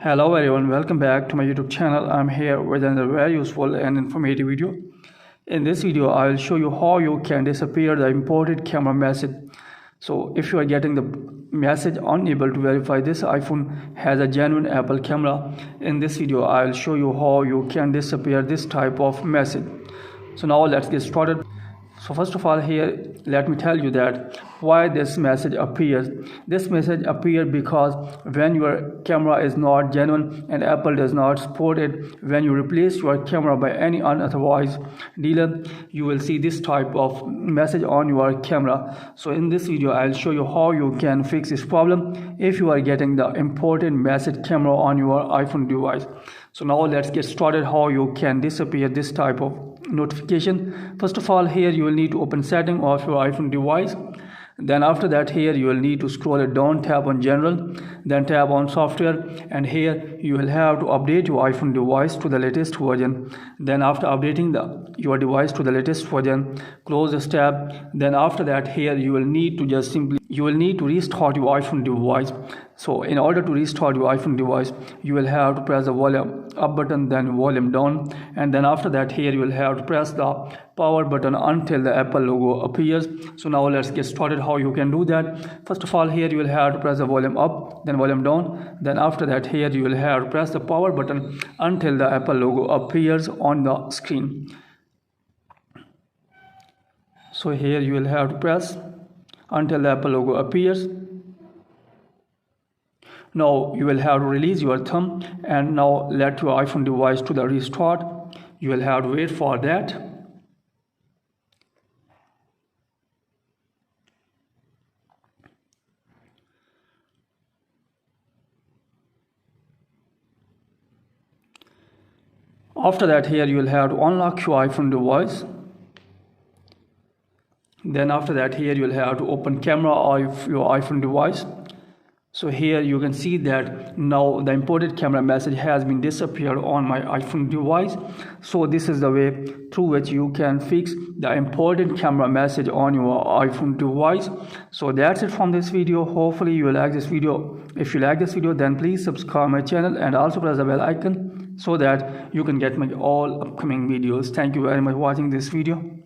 Hello everyone, welcome back to my YouTube channel. I'm here with another very useful and informative video. In this video, I will show you how you can disappear the imported camera message. So if you are getting the message unable to verify this iPhone has a genuine Apple camera, in this video I will show you how you can disappear this type of message. So now let's get started. So first of all, here let me tell you that why this message appears. This message appears because when your camera is not genuine and Apple does not support it, when you replace your camera by any unauthorized dealer, you will see this type of message on your camera. So in this video I'll show you how you can fix this problem if you are getting the imported message camera on your iPhone device. So now let's get started how you can disappear this type of notification. First of all, here you will need to open setting of your iPhone device. Then after that, here you will need to scroll it down, tap on general, then tap on software, and here you will have to update your iPhone device to the latest version. Then after updating your device to the latest version, close this tab. Then after that, here you will need to restart your iPhone device. So in order to restart your iPhone device, you will have to press the volume up button, then volume down, and then after that, here you will have to press the power button until the Apple logo appears. So now let's get started how you can do that. First of all, here you will have to press the volume up, then volume down. Then after that, here you will have to press the power button until the Apple logo appears on the screen. So here you will have to press until the Apple logo appears. Now you will have to release your thumb and now let your iPhone device to the restart. You will have to wait for that. After that, here you will have to unlock your iPhone device. Then after that, here you will have to open camera of your iPhone device. So here you can see that now the imported camera message has been disappeared on my iPhone device. So this is the way through which you can fix the imported camera message on your iPhone device. So that's it from this video. Hopefully you will like this video. If you like this video, then please subscribe my channel and also press the bell icon so that you can get my all upcoming videos. Thank you very much for watching this video.